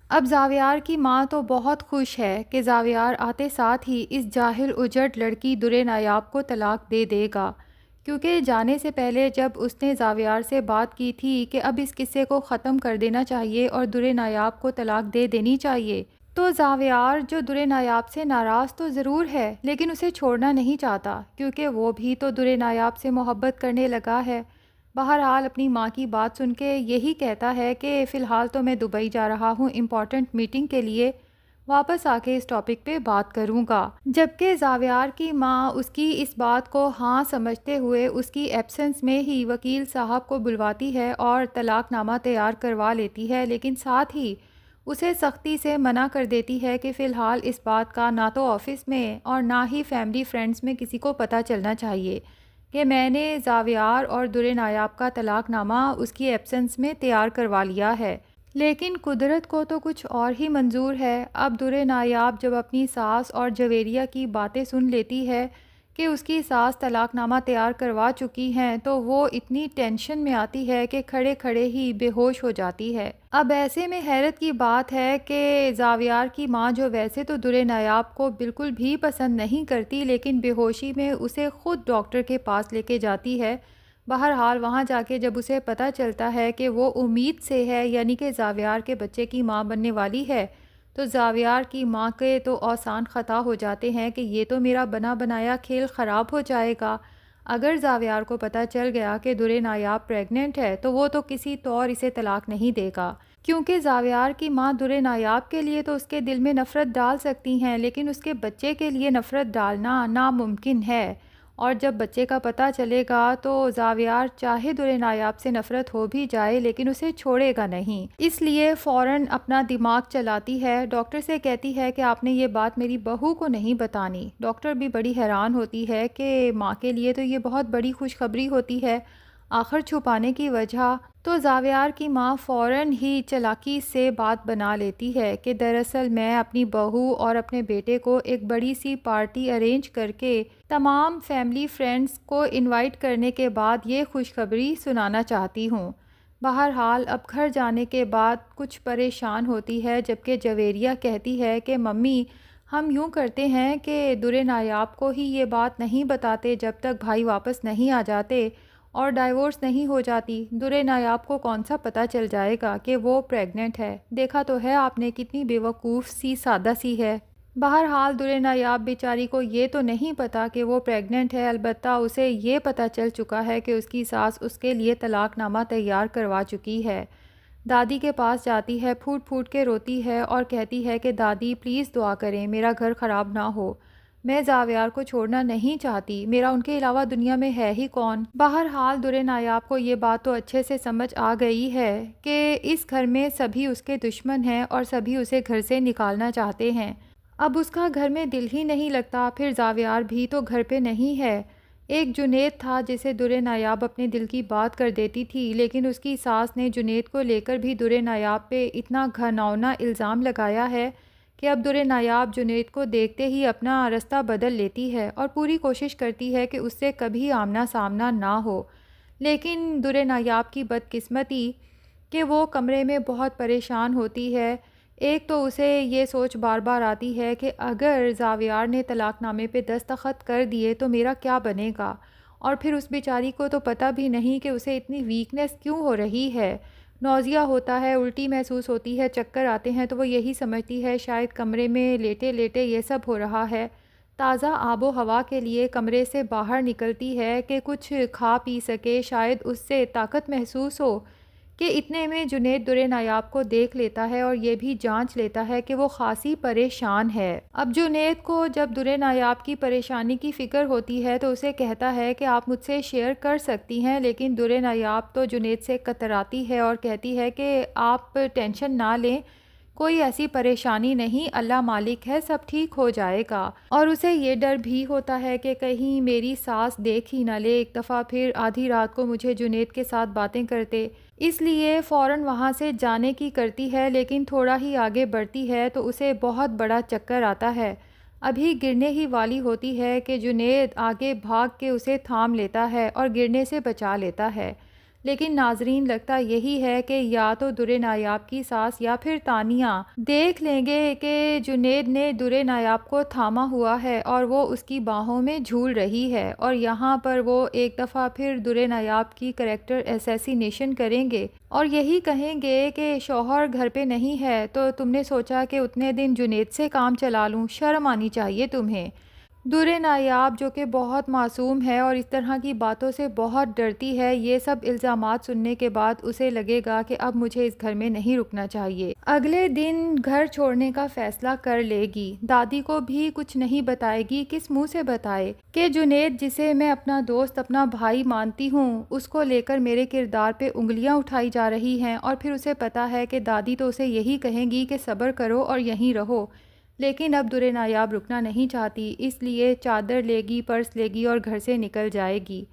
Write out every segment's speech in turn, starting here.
اب زاویار کی ماں تو بہت خوش ہے کہ زاویار آتے ساتھ ہی اس جاہل اجڑ لڑکی درِ نایاب کو طلاق دے دے گا، کیونکہ جانے سے پہلے جب اس نے زاویار سے بات کی تھی کہ اب اس قصے کو ختم کر دینا چاہیے اور درِ نایاب کو طلاق دے دینی چاہیے، تو زاویار جو درِ نایاب سے ناراض تو ضرور ہے لیکن اسے چھوڑنا نہیں چاہتا، کیونکہ وہ بھی تو درِ نایاب سے محبت کرنے لگا ہے۔ بہرحال اپنی ماں کی بات سن کے یہی کہتا ہے کہ فی الحال تو میں دبئی جا رہا ہوں امپورٹنٹ میٹنگ کے لیے، واپس آ کے اس ٹاپک پہ بات کروں گا۔ جبکہ زاویار کی ماں اس کی اس بات کو ہاں سمجھتے ہوئے اس کی ایبسنس میں ہی وکیل صاحب کو بلواتی ہے اور طلاق نامہ تیار کروا لیتی ہے، لیکن ساتھ ہی اسے سختی سے منع کر دیتی ہے کہ فی الحال اس بات کا نہ تو آفس میں اور نہ ہی فیملی فرینڈز میں کسی کو پتہ چلنا چاہیے کہ میں نے زاویار اور درِ نایاب کا طلاق نامہ اس کی ایبسنس میں تیار کروا لیا ہے۔ لیکن قدرت کو تو کچھ اور ہی منظور ہے۔ اب درِ نایاب جب اپنی ساس اور جویریہ کی باتیں سن لیتی ہے کہ اس کی ساس طلاق نامہ تیار کروا چکی ہیں تو وہ اتنی ٹینشن میں آتی ہے کہ کھڑے کھڑے ہی بے ہوش ہو جاتی ہے۔ اب ایسے میں حیرت کی بات ہے کہ زاویار کی ماں جو ویسے تو درِ نایاب کو بالکل بھی پسند نہیں کرتی لیکن بے ہوشی میں اسے خود ڈاکٹر کے پاس لے کے جاتی ہے۔ بہرحال وہاں جا کے جب اسے پتہ چلتا ہے کہ وہ امید سے ہے، یعنی کہ زاویار کے بچے کی ماں بننے والی ہے، تو زاویار کی ماں کے تو اوسان خطا ہو جاتے ہیں کہ یہ تو میرا بنا بنایا کھیل خراب ہو جائے گا۔ اگر زاویار کو پتہ چل گیا کہ درِ نایاب پریگننٹ ہے تو وہ تو کسی طور اسے طلاق نہیں دے گا، کیونکہ زاویار کی ماں درِ نایاب کے لیے تو اس کے دل میں نفرت ڈال سکتی ہیں لیکن اس کے بچے کے لیے نفرت ڈالنا ناممکن ہے، اور جب بچے کا پتہ چلے گا تو زاویار چاہے درِ نایاب سے نفرت ہو بھی جائے لیکن اسے چھوڑے گا نہیں۔ اس لیے فوراً اپنا دماغ چلاتی ہے، ڈاکٹر سے کہتی ہے کہ آپ نے یہ بات میری بہو کو نہیں بتانی۔ ڈاکٹر بھی بڑی حیران ہوتی ہے کہ ماں کے لیے تو یہ بہت بڑی خوشخبری ہوتی ہے، آخر چھپانے کی وجہ؟ تو زاویار کی ماں فوراً ہی چالاکی سے بات بنا لیتی ہے کہ دراصل میں اپنی بہو اور اپنے بیٹے کو ایک بڑی سی پارٹی ارینج کر کے تمام فیملی فرینڈز کو انوائٹ کرنے کے بعد یہ خوشخبری سنانا چاہتی ہوں۔ بہرحال اب گھر جانے کے بعد کچھ پریشان ہوتی ہے، جبکہ جویریہ کہتی ہے کہ ممی ہم یوں کرتے ہیں کہ درِ نایاب کو ہی یہ بات نہیں بتاتے جب تک بھائی واپس نہیں آ جاتے اور ڈائیورس نہیں ہو جاتی۔ درِ نایاب کو کون سا پتہ چل جائے گا کہ وہ پریگننٹ ہے؟ دیکھا تو ہے آپ نے کتنی بیوقوف سی سادہ سی ہے۔ بہرحال درِ نایاب بیچاری کو یہ تو نہیں پتا کہ وہ پریگننٹ ہے، البتہ اسے یہ پتہ چل چکا ہے کہ اس کی ساس اس کے لیے طلاق نامہ تیار کروا چکی ہے۔ دادی کے پاس جاتی ہے، پھوٹ پھوٹ کے روتی ہے اور کہتی ہے کہ دادی پلیز دعا کریں میرا گھر خراب نہ ہو، میں زاویار کو چھوڑنا نہیں چاہتی، میرا ان کے علاوہ دنیا میں ہے ہی کون۔ بہرحال درِ نایاب کو یہ بات تو اچھے سے سمجھ آ گئی ہے کہ اس گھر میں سبھی اس کے دشمن ہیں اور سبھی اسے گھر سے نکالنا چاہتے ہیں۔ اب اس کا گھر میں دل ہی نہیں لگتا، پھر زاویار بھی تو گھر پہ نہیں ہے۔ ایک جنید تھا جسے درِ نایاب اپنے دل کی بات کر دیتی تھی، لیکن اس کی ساس نے جنید کو لے کر بھی درِ نایاب پہ اتنا گھناؤنا الزام لگایا ہے کہ اب درِ نایاب جنید کو دیکھتے ہی اپنا رستہ بدل لیتی ہے اور پوری کوشش کرتی ہے کہ اس سے کبھی آمنا سامنا نہ ہو۔ لیکن درِ نایاب کی بدقسمتی کہ وہ کمرے میں بہت پریشان ہوتی ہے۔ ایک تو اسے یہ سوچ بار بار آتی ہے کہ اگر زاویار نے طلاق نامے پہ دستخط کر دیے تو میرا کیا بنے گا، اور پھر اس بیچاری کو تو پتہ بھی نہیں کہ اسے اتنی ویکنیس کیوں ہو رہی ہے، نوزیا ہوتا ہے، الٹی محسوس ہوتی ہے، چکر آتے ہیں تو وہ یہی سمجھتی ہے شاید کمرے میں لیٹے لیٹے یہ سب ہو رہا ہے۔ تازہ آب و ہوا کے لیے کمرے سے باہر نکلتی ہے کہ کچھ کھا پی سکے، شاید اس سے طاقت محسوس ہو، کہ اتنے میں جنید درِ نایاب کو دیکھ لیتا ہے اور یہ بھی جانچ لیتا ہے کہ وہ خاصی پریشان ہے۔ اب جنید کو جب درِ نایاب کی پریشانی کی فکر ہوتی ہے تو اسے کہتا ہے کہ آپ مجھ سے شیئر کر سکتی ہیں، لیکن درِ نایاب تو جنید سے کتراتی ہے اور کہتی ہے کہ آپ ٹینشن نہ لیں، کوئی ایسی پریشانی نہیں، اللہ مالک ہے، سب ٹھیک ہو جائے گا۔ اور اسے یہ ڈر بھی ہوتا ہے کہ کہیں میری ساس دیکھ ہی نہ لے ایک دفعہ پھر آدھی رات کو مجھے جنید کے ساتھ باتیں کرتے، اس لیے فوراً وہاں سے جانے کی کرتی ہے، لیکن تھوڑا ہی آگے بڑھتی ہے تو اسے بہت بڑا چکر آتا ہے۔ ابھی گرنے ہی والی ہوتی ہے کہ جنید آگے بھاگ کے اسے تھام لیتا ہے اور گرنے سے بچا لیتا ہے، لیکن ناظرین لگتا یہی ہے کہ یا تو در نایاب کی ساس یا پھر تانیہ دیکھ لیں گے کہ جنید نے در نایاب کو تھاما ہوا ہے اور وہ اس کی باہوں میں جھول رہی ہے، اور یہاں پر وہ ایک دفعہ پھر در نایاب کی کریکٹر اسیسینیشن کریں گے اور یہی کہیں گے کہ شوہر گھر پہ نہیں ہے تو تم نے سوچا کہ اتنے دن جنید سے کام چلا لوں، شرم آنی چاہیے تمہیں۔ در نایاب جو کہ بہت معصوم ہے اور اس طرح کی باتوں سے بہت ڈرتی ہے، یہ سب الزامات سننے کے بعد اسے لگے گا کہ اب مجھے اس گھر میں نہیں رکنا چاہیے۔ اگلے دن گھر چھوڑنے کا فیصلہ کر لے گی، دادی کو بھی کچھ نہیں بتائے گی، کس منہ سے بتائے کہ جنید جسے میں اپنا دوست اپنا بھائی مانتی ہوں اس کو لے کر میرے کردار پہ انگلیاں اٹھائی جا رہی ہیں، اور پھر اسے پتا ہے کہ دادی تو اسے یہی کہیں گی کہ صبر کرو اور یہیں رہو، لیکن اب در نایاب رکنا نہیں چاہتی، اس لیے چادر لے گی، پرس لے گی اور گھر سے نکل جائے گی۔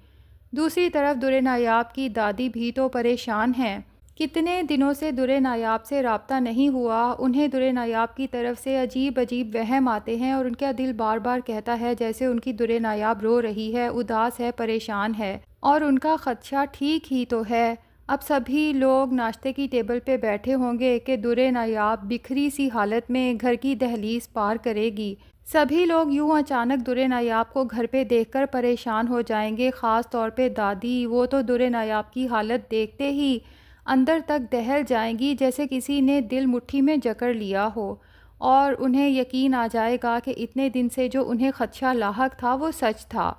دوسری طرف در نایاب کی دادی بھی تو پریشان ہیں، کتنے دنوں سے در نایاب سے رابطہ نہیں ہوا، انہیں در نایاب کی طرف سے عجیب عجیب وہم آتے ہیں اور ان کا دل بار بار کہتا ہے جیسے ان کی در نایاب رو رہی ہے، اداس ہے، پریشان ہے، اور ان کا خدشہ ٹھیک ہی تو ہے۔ اب سبھی لوگ ناشتے کی ٹیبل پہ بیٹھے ہوں گے کہ در نایاب بکھری سی حالت میں گھر کی دہلیز پار کرے گی۔ سبھی لوگ یوں اچانک در نایاب کو گھر پہ دیکھ کر پریشان ہو جائیں گے، خاص طور پہ دادی، وہ تو در نایاب کی حالت دیکھتے ہی اندر تک دہل جائیں گی جیسے کسی نے دل مٹھی میں جکڑ لیا ہو، اور انہیں یقین آ جائے گا کہ اتنے دن سے جو انہیں خدشہ لاحق تھا وہ سچ تھا۔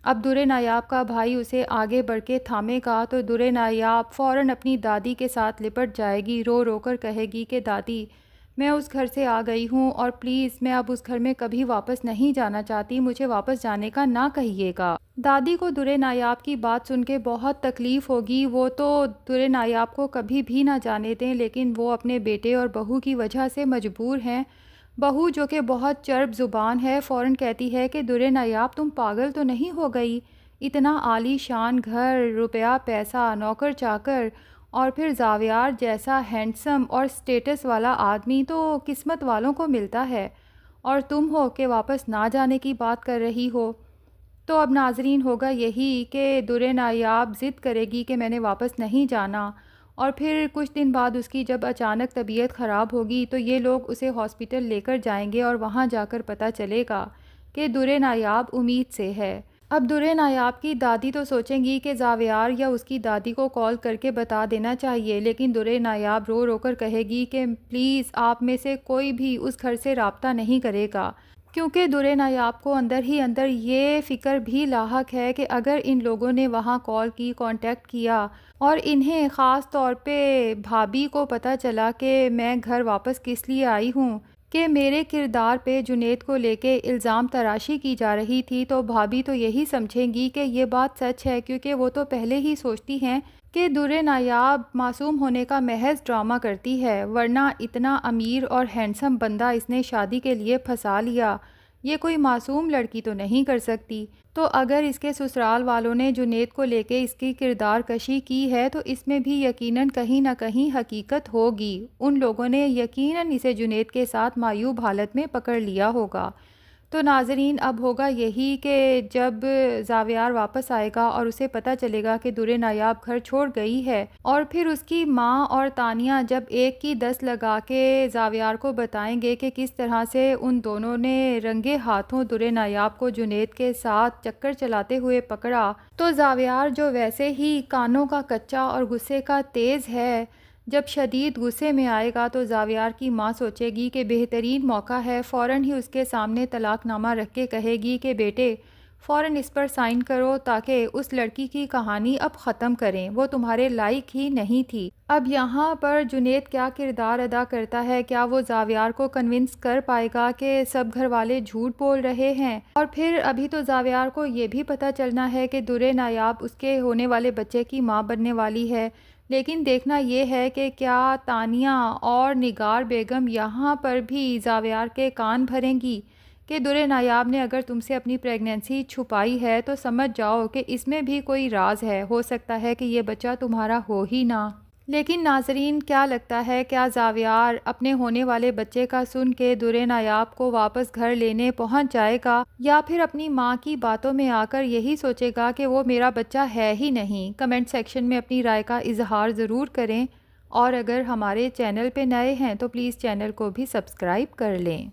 اب در نایاب کا بھائی اسے آگے بڑھ کے تھامے گا تو در نایاب فوراً اپنی دادی کے ساتھ لپٹ جائے گی، رو رو کر کہے گی کہ دادی میں اس گھر سے آ گئی ہوں اور پلیز میں اب اس گھر میں کبھی واپس نہیں جانا چاہتی، مجھے واپس جانے کا نہ کہیے گا۔ دادی کو در نایاب کی بات سن کے بہت تکلیف ہوگی، وہ تو در نایاب کو کبھی بھی نہ جانے دیں، لیکن وہ اپنے بیٹے اور بہو کی وجہ سے مجبور ہیں۔ بہو جو کہ بہت چرب زبان ہے فوراً کہتی ہے کہ در نایاب تم پاگل تو نہیں ہو گئی، اتنا عالی شان گھر، روپیہ پیسہ، نوکر چاکر، اور پھر زاویار جیسا ہینڈسم اور سٹیٹس والا آدمی تو قسمت والوں کو ملتا ہے، اور تم ہو کہ واپس نہ جانے کی بات کر رہی ہو۔ تو اب ناظرین ہوگا یہی کہ در نایاب ضد کرے گی کہ میں نے واپس نہیں جانا، اور پھر کچھ دن بعد اس کی جب اچانک طبیعت خراب ہوگی تو یہ لوگ اسے ہاسپٹل لے کر جائیں گے اور وہاں جا کر پتہ چلے گا کہ در نایاب امید سے ہے۔ اب در نایاب کی دادی تو سوچیں گی کہ زاویار یا اس کی دادی کو کال کر کے بتا دینا چاہیے، لیکن در نایاب رو رو کر کہے گی کہ پلیز آپ میں سے کوئی بھی اس گھر سے رابطہ نہیں کرے گا، کیونکہ در نایاب کو اندر ہی اندر یہ فکر بھی لاحق ہے کہ اگر ان لوگوں نے وہاں کال کی، کانٹیکٹ کیا، اور انہیں خاص طور پہ بھابھی کو پتہ چلا کہ میں گھر واپس کس لیے آئی ہوں، کہ میرے کردار پہ جنید کو لے کے الزام تراشی کی جا رہی تھی، تو بھابھی تو یہی سمجھیں گی کہ یہ بات سچ ہے، کیونکہ وہ تو پہلے ہی سوچتی ہیں کہ در نایاب معصوم ہونے کا محض ڈرامہ کرتی ہے، ورنہ اتنا امیر اور ہینڈسم بندہ اس نے شادی کے لیے پھنسا لیا، یہ کوئی معصوم لڑکی تو نہیں کر سکتی۔ تو اگر اس کے سسرال والوں نے جنید کو لے کے اس کی کردار کشی کی ہے تو اس میں بھی یقیناً کہیں نہ کہیں حقیقت ہوگی، ان لوگوں نے یقیناً اسے جنید کے ساتھ معیوب حالت میں پکڑ لیا ہوگا۔ تو ناظرین اب ہوگا یہی کہ جب زاویار واپس آئے گا اور اسے پتہ چلے گا کہ در نایاب گھر چھوڑ گئی ہے، اور پھر اس کی ماں اور تانیہ جب ایک کی 10 لگا کے زاویار کو بتائیں گے کہ کس طرح سے ان دونوں نے رنگے ہاتھوں در نایاب کو جنید کے ساتھ چکر چلاتے ہوئے پکڑا، تو زاویار جو ویسے ہی کانوں کا کچا اور غصے کا تیز ہے، جب شدید غصے میں آئے گا تو زاویار کی ماں سوچے گی کہ بہترین موقع ہے، فوراً ہی اس کے سامنے طلاق نامہ رکھ کے کہے گی کہ بیٹے فوراً اس پر سائن کرو تاکہ اس لڑکی کی کہانی اب ختم کریں، وہ تمہارے لائق ہی نہیں تھی۔ اب یہاں پر جنید کیا کردار ادا کرتا ہے، کیا وہ زاویار کو کنونس کر پائے گا کہ سب گھر والے جھوٹ بول رہے ہیں؟ اور پھر ابھی تو زاویار کو یہ بھی پتہ چلنا ہے کہ در نایاب اس کے ہونے والے بچے کی ماں بننے والی ہے، لیکن دیکھنا یہ ہے کہ کیا تانیہ اور نگار بیگم یہاں پر بھی زاویار کے کان بھریں گی کہ در نایاب نے اگر تم سے اپنی پریگننسی چھپائی ہے تو سمجھ جاؤ کہ اس میں بھی کوئی راز ہے، ہو سکتا ہے کہ یہ بچہ تمہارا ہو ہی نہ۔ لیکن ناظرین، کیا لگتا ہے، کیا زاویار اپنے ہونے والے بچے کا سن کے درِ نایاب کو واپس گھر لینے پہنچ جائے گا، یا پھر اپنی ماں کی باتوں میں آ کر یہی سوچے گا کہ وہ میرا بچہ ہے ہی نہیں؟ کمنٹ سیکشن میں اپنی رائے کا اظہار ضرور کریں، اور اگر ہمارے چینل پہ نئے ہیں تو پلیز چینل کو بھی سبسکرائب کر لیں۔